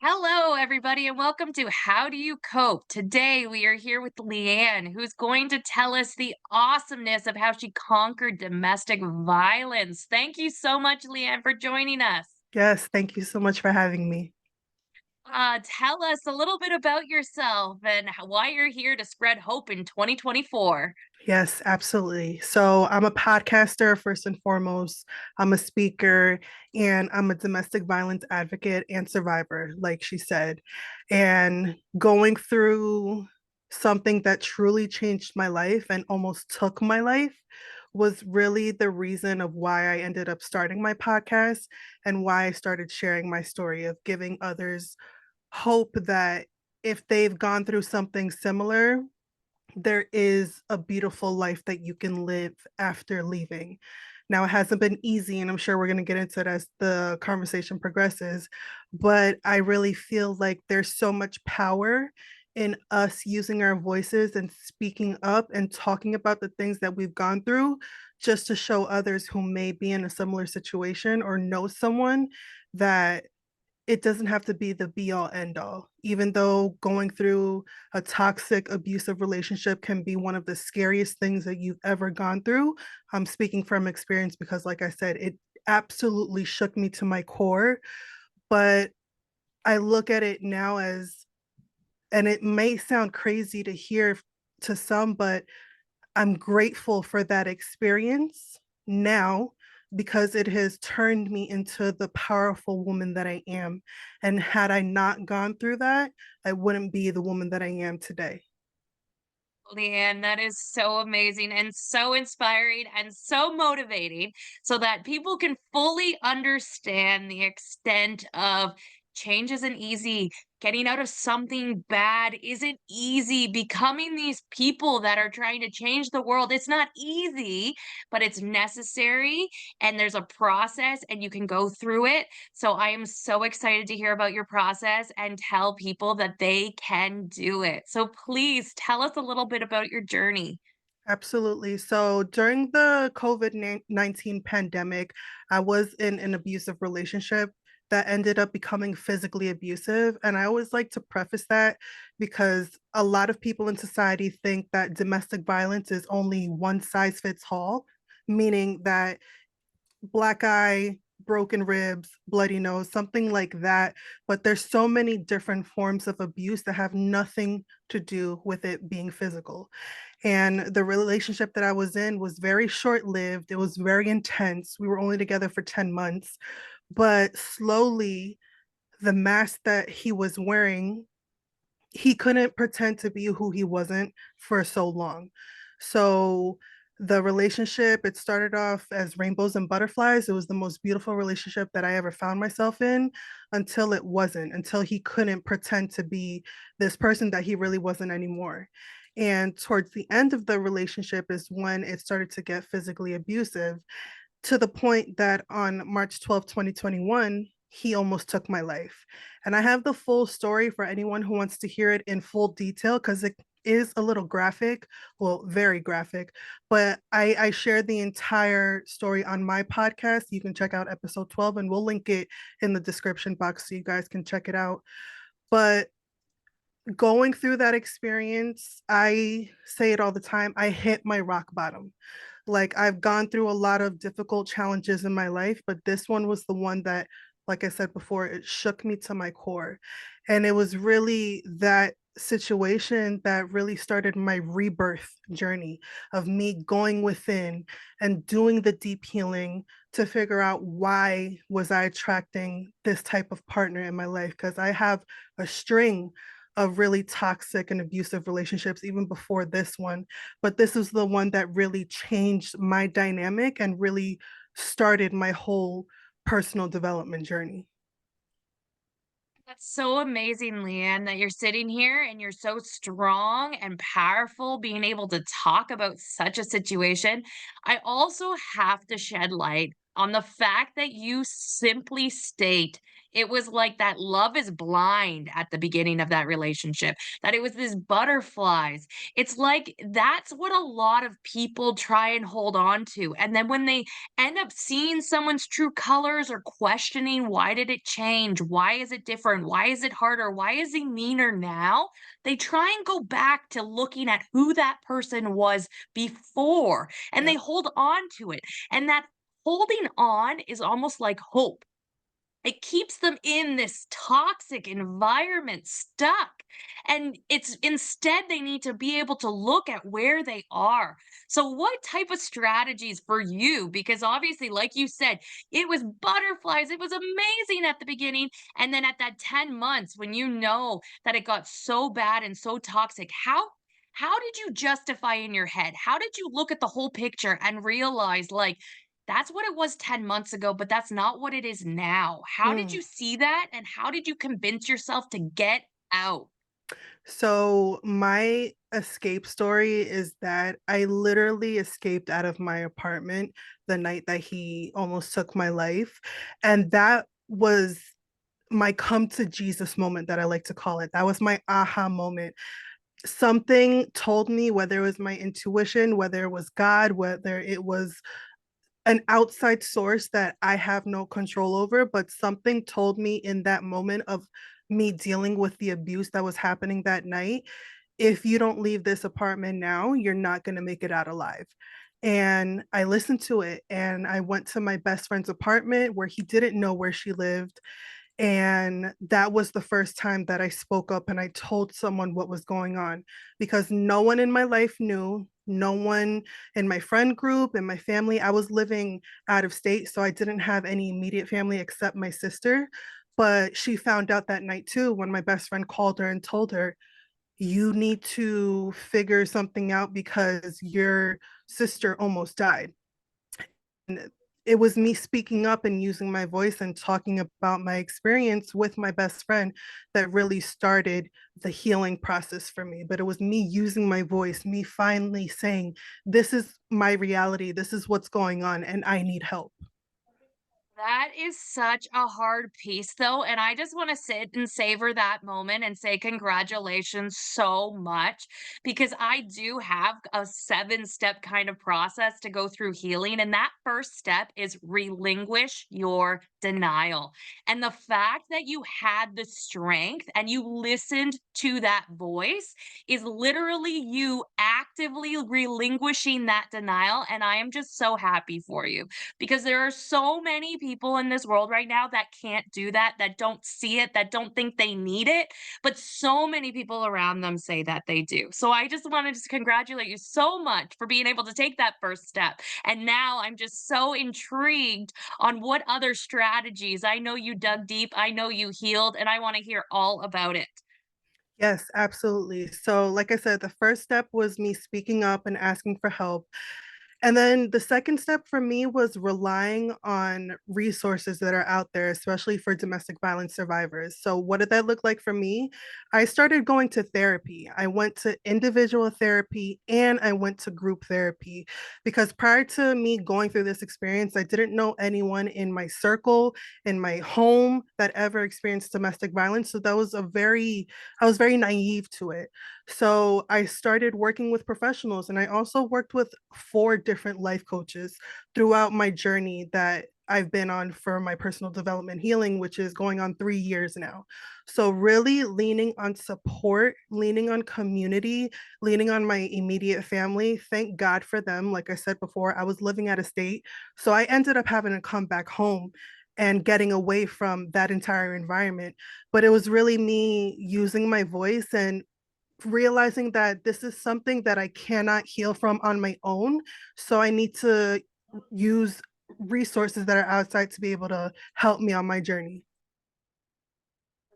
Hello, everybody, and welcome to How Do You Cope? Today, we are here with Liann, who's going to tell us the awesomeness of how she conquered domestic violence. Thank you so much, Liann, for joining us. Yes, thank you so much for having me. Tell us a little bit about yourself and why you're here to spread hope in 2024. Yes, absolutely. So I'm a podcaster first and foremost. I'm a speaker and I'm a domestic violence advocate and survivor, like she said. And going through something that truly changed my life and almost took my life was really the reason of why I ended up starting my podcast and why I started sharing my story of giving others hope that if they've gone through something similar, there is a beautiful life that you can live after leaving. Now, it hasn't been easy, and I'm sure we're going to get into it as the conversation progresses, but I really feel like there's so much power in us using our voices and speaking up and talking about the things that we've gone through just to show others who may be in a similar situation or know someone that it doesn't have to be the be all end all. Even though going through a toxic, abusive relationship can be one of the scariest things that you've ever gone through. I'm speaking from experience because, like I said, it absolutely shook me to my core. But I look at it now as, and it may sound crazy to hear to some, but I'm grateful for that experience now because it has turned me into the powerful woman that I am. And had I not gone through that, I wouldn't be the woman that I am today. Leanne, that is so amazing and so inspiring and so motivating so that people can fully understand the extent of change isn't easy. Getting out of something bad isn't easy. Becoming these people that are trying to change the world, it's not easy, but it's necessary. And there's a process and you can go through it. So I am so excited to hear about your process and tell people that they can do it. So please tell us a little bit about your journey. Absolutely. So during the COVID-19 pandemic, I was in an abusive relationship that ended up becoming physically abusive. And I always like to preface that because a lot of people in society think that domestic violence is only one size fits all, meaning that black eye, broken ribs, bloody nose, something like that. But there's so many different forms of abuse that have nothing to do with it being physical. And the relationship that I was in was very short lived. It was very intense. We were only together for 10 months. But slowly, the mask that he was wearing, he couldn't pretend to be who he wasn't for so long. So the relationship, it started off as rainbows and butterflies. It was the most beautiful relationship that I ever found myself in until it wasn't, until he couldn't pretend to be this person that he really wasn't anymore. And towards the end of the relationship is when it started to get physically abusive to the point that on March 12th, 2021, he almost took my life. And I have the full story for anyone who wants to hear it in full detail because it is a little graphic, well, very graphic, but I shared the entire story on my podcast. You can check out episode 12 and we'll link it in the description box so you guys can check it out. But going through that experience, I say it all the time, I hit my rock bottom. Like I've gone through a lot of difficult challenges in my life, but this one was the one that, like I said before, it shook me to my core. And it was really that situation that really started my rebirth journey of me going within and doing the deep healing to figure out why was I attracting this type of partner in my life, because I have a string of really toxic and abusive relationships even before this one, but this is the one that really changed my dynamic and really started my whole personal development journey. That's so amazing, Leanne, that you're sitting here and you're so strong and powerful being able to talk about such a situation. I also have to shed light on the fact that you simply state it was like that love is blind at the beginning of that relationship, that it was these butterflies. It's like that's what a lot of people try and hold on to. And then when they end up seeing someone's true colors or questioning why did it change? Why is it different? Why is it harder? Why is he meaner now? They try and go back to looking at who that person was before and Yeah. they hold on to it. And that holding on is almost like hope. It keeps them in this toxic environment stuck. And it's instead they need to be able to look at where they are. So what type of strategies for you? Because obviously, like you said, it was butterflies. It was amazing at the beginning. And then at that 10 months, when you know that it got so bad and so toxic, how did you justify in your head? How did you look at the whole picture and realize like that's what it was 10 months ago, but that's not what it is now. How did Mm. you see that, and how did you convince yourself to get out? So my escape story is that I literally escaped out of my apartment the night that he almost took my life. And that was my come to Jesus moment that I like to call it. That was my aha moment. Something told me, whether it was my intuition, whether it was God, whether it was an outside source that I have no control over, but something told me in that moment of me dealing with the abuse that was happening that night, if you don't leave this apartment now, you're not going to make it out alive. And I listened to it and I went to my best friend's apartment where he didn't know where she lived. And that was the first time that I spoke up and I told someone what was going on because no one in my life knew, no one in my friend group, in my family. I was living out of state, so I didn't have any immediate family except my sister. But she found out that night too when my best friend called her and told her, you need to figure something out because your sister almost died. And it was me speaking up and using my voice and talking about my experience with my best friend that really started the healing process for me. But it was me using my voice, me finally saying, this is my reality, this is what's going on, and I need help. That is such a hard piece, though, and I just wanna sit and savor that moment and say congratulations so much because I do have a seven-step kind of process to go through healing, and that first step is relinquish your denial. And the fact that you had the strength and you listened to that voice is literally you actively relinquishing that denial, and I am just so happy for you because there are so many people in this world right now that can't do that, that don't see it, that don't think they need it, but so many people around them say that they do. So I just wanted to congratulate you so much for being able to take that first step. And now I'm just so intrigued on what other strategies. I know you dug deep, I know you healed, and I want to hear all about it. Yes, absolutely. So, like I said, the first step was me speaking up and asking for help. And then the second step for me was relying on resources that are out there, especially for domestic violence survivors. So, what did that look like for me? I started going to therapy. I went to individual therapy and I went to group therapy because prior to me going through this experience, I didn't know anyone in my circle, in my home that ever experienced domestic violence. So, I was very naive to it. So I started working with professionals and I also worked with four different life coaches throughout my journey that I've been on for my personal development healing, which is going on 3 years now. So, really leaning on support, leaning on community, leaning on my immediate family. Thank God for them. Like I said before, I was living out of state. So, I ended up having to come back home and getting away from that entire environment. But it was really me using my voice and realizing that this is something that I cannot heal from on my own. So I need to use resources that are outside to be able to help me on my journey.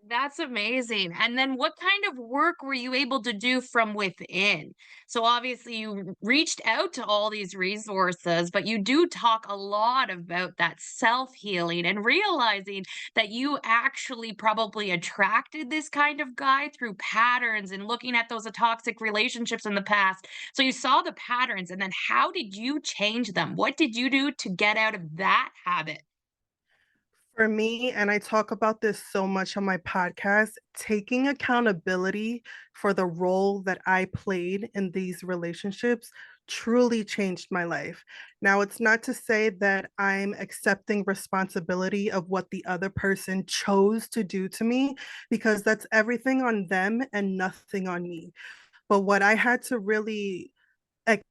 That's amazing. And then what kind of work were you able to do from within? So obviously you reached out to all these resources, but you do talk a lot about that self-healing and realizing that you actually probably attracted this kind of guy through patterns and looking at those toxic relationships in the past. So you saw the patterns, and then how did you change them? What did you do to get out of that habit? For me, and I talk about this so much on my podcast, taking accountability for the role that I played in these relationships truly changed my life. Now, it's not to say that I'm accepting responsibility of what the other person chose to do to me, because that's everything on them and nothing on me. But what I had to really accept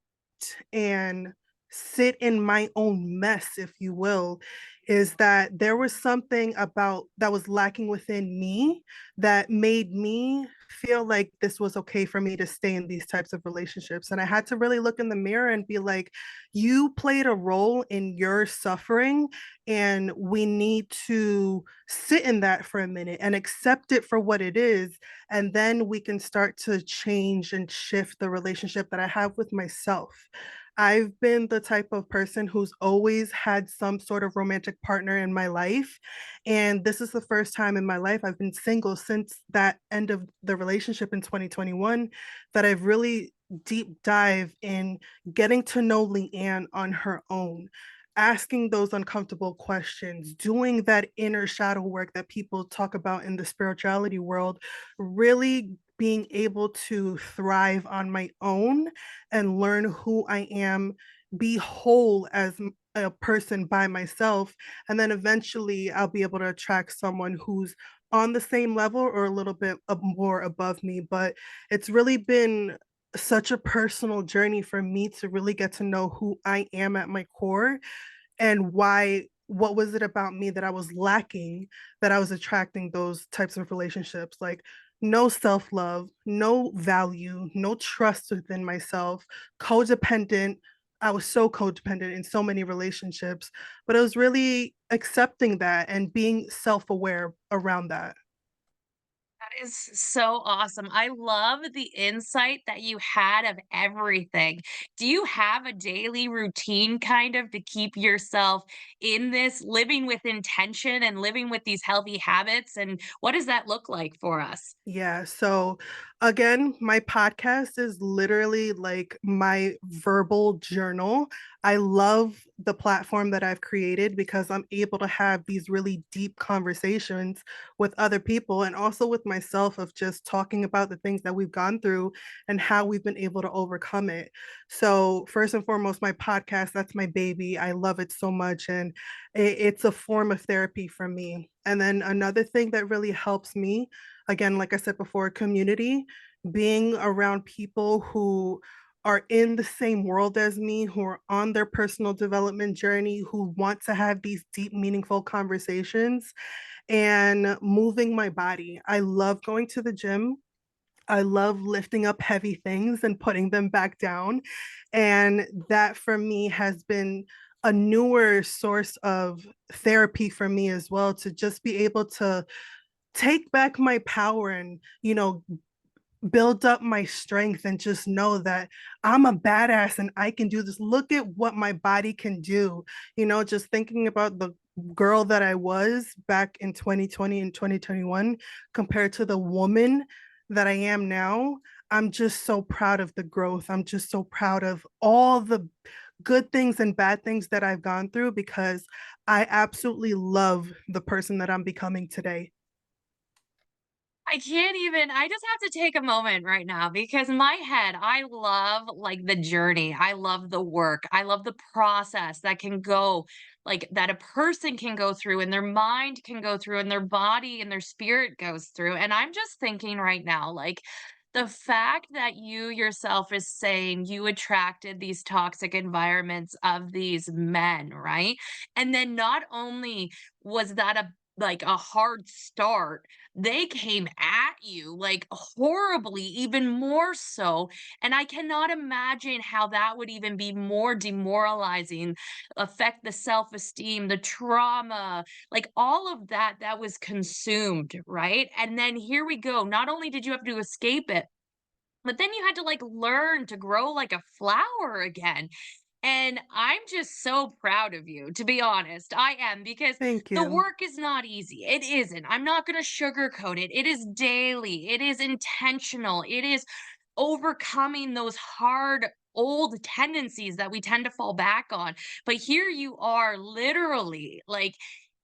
and sit in my own mess, if you will, is that there was something about that was lacking within me that made me feel like this was okay for me to stay in these types of relationships. And I had to really look in the mirror and be like, you played a role in your suffering, and we need to sit in that for a minute and accept it for what it is. And then we can start to change and shift the relationship that I have with myself. I've been the type of person who's always had some sort of romantic partner in my life. And this is the first time in my life, I've been single since that end of the relationship in 2021, that I've really deep dive in getting to know Liann on her own, asking those uncomfortable questions, doing that inner shadow work that people talk about in the spirituality world, really being able to thrive on my own and learn who I am, be whole as a person by myself. And then eventually I'll be able to attract someone who's on the same level or a little bit more above me. But it's really been such a personal journey for me to really get to know who I am at my core, and why, what was it about me that I was lacking, that I was attracting those types of relationships, like no self-love, no value, no trust within myself, codependent. I was so codependent in so many relationships, but it was really accepting that and being self-aware around that. That is so awesome. I love the insight that you had of everything. Do you have a daily routine kind of to keep yourself in this living with intention and living with these healthy habits? And what does that look like for us? Yeah. So again, my podcast is literally like my verbal journal. I love the platform that I've created because I'm able to have these really deep conversations with other people and also with myself, of just talking about the things that we've gone through and how we've been able to overcome it. So, first and foremost, my podcast, that's my baby. I love it so much. And it's a form of therapy for me. And then another thing that really helps me, again, like I said before, community, being around people who are in the same world as me, who are on their personal development journey, who want to have these deep, meaningful conversations, and moving my body. I love going to the gym. I love lifting up heavy things and putting them back down. And that for me has been a newer source of therapy for me as well, to just be able to take back my power and, build up my strength and just know that I'm a badass and I can do this. Look at what my body can do. Just thinking about the girl that I was back in 2020 and 2021 compared to the woman that I am now. I'm just so proud of the growth. I'm just so proud of all the good things and bad things that I've gone through, because I absolutely love the person that I'm becoming today. I can't even I just have to take a moment right now because in my head, I love like the journey. I love the work. I love the process that can go like that a person can go through and their mind can go through and their body and their spirit goes through. And I'm just thinking right now, like the fact that you yourself is saying you attracted these toxic environments of these men, right? And then not only was that a like a hard start, they came at you like horribly, even more so. And I cannot imagine how that would even be more demoralizing, affect the self esteem, the trauma, like all of that that was consumed, right? And then here we go. Not only did you have to escape it, but then you had to like learn to grow like a flower again. And I'm just so proud of you, to be honest. I am, because Thank the you. work is not easy. It isn't. I'm not going to sugarcoat it. It is daily, it is intentional, it is overcoming those hard old tendencies that we tend to fall back on. But here you are, literally, like,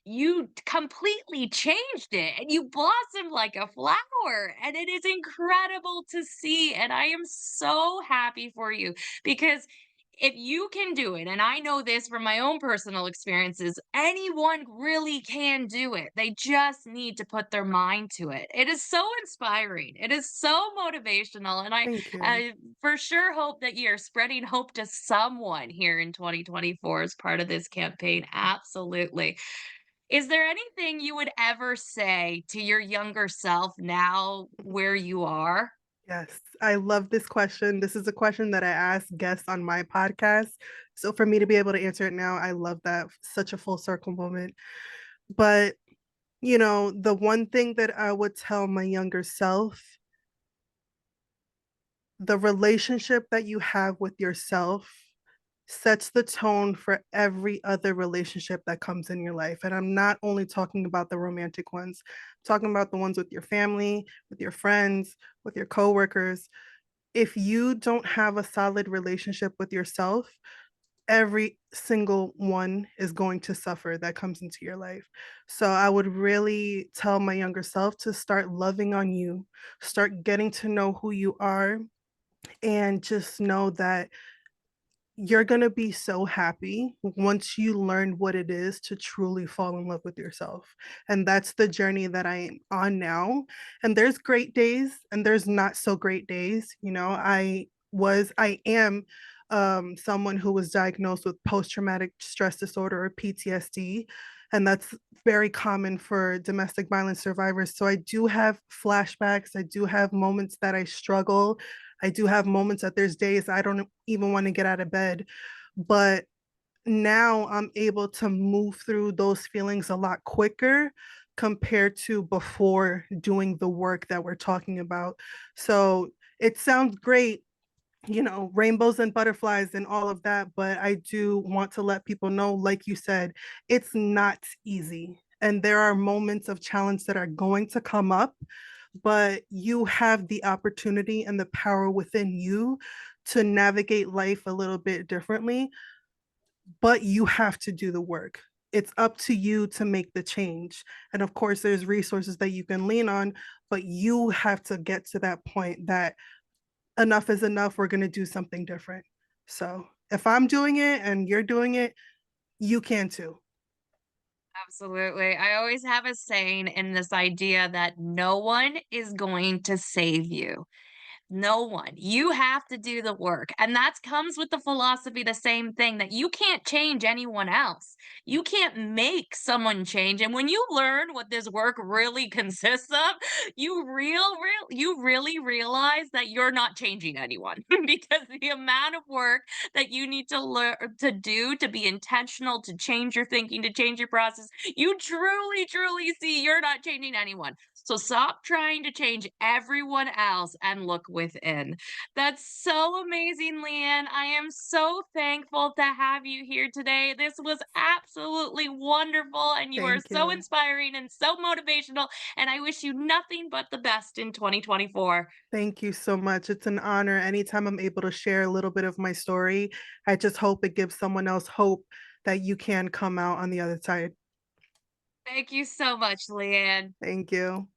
you completely changed it and you blossomed like a flower, and it is incredible to see, and I am so happy for you, because if you can do it, and I know this from my own personal experiences, anyone really can do it. They just need to put their mind to it. It is so inspiring. It is so motivational. And Thank you. I for sure hope that you're spreading hope to someone here in 2024 as part of this campaign. Absolutely. Is there anything you would ever say to your younger self now where you are? Yes, I love this question. This is a question that I ask guests on my podcast. So for me to be able to answer it now, I love that. Such a full circle moment. But, the one thing that I would tell my younger self, the relationship that you have with yourself sets the tone for every other relationship that comes in your life. And I'm not only talking about the romantic ones, I'm talking about the ones with your family, with your friends, with your coworkers. If you don't have a solid relationship with yourself, every single one is going to suffer that comes into your life. So I would really tell my younger self to start loving on you, start getting to know who you are, and just know that you're going to be so happy once you learn what it is to truly fall in love with yourself. And that's the journey that I am on now. And there's great days and there's not so great days. I am someone who was diagnosed with post traumatic stress disorder, or PTSD. And that's very common for domestic violence survivors. So I do have flashbacks. I do have moments that I struggle. I do have moments that there's days I don't even want to get out of bed. But now I'm able to move through those feelings a lot quicker compared to before doing the work that we're talking about. So it sounds great, rainbows and butterflies and all of that. But I do want to let people know, like you said, it's not easy. And there are moments of challenge that are going to come up, but you have the opportunity and the power within you to navigate life a little bit differently, but you have to do the work. It's up to you to make the change. And of course, there's resources that you can lean on, but you have to get to that point that enough is enough. We're going to do something different. So if I'm doing it and you're doing it, you can too. Absolutely. I always have a saying in this idea that no one is going to save you. No one. You have to do the work. And that comes with the philosophy, the same thing, that you can't change anyone else. You can't make someone change. And when you learn what this work really consists of, you really realize that you're not changing anyone, because the amount of work that you need to learn to do, to be intentional, to change your thinking, to change your process, you truly, truly see you're not changing anyone. So stop trying to change everyone else and look within. That's so amazing, Liann. I am so thankful to have you here today. This was absolutely wonderful, and you are Thank so you. inspiring and so motivational. And I wish you nothing but the best in 2024. Thank you so much. It's an honor. Anytime I'm able to share a little bit of my story, I just hope it gives someone else hope that you can come out on the other side. Thank you so much, Liann. Thank you.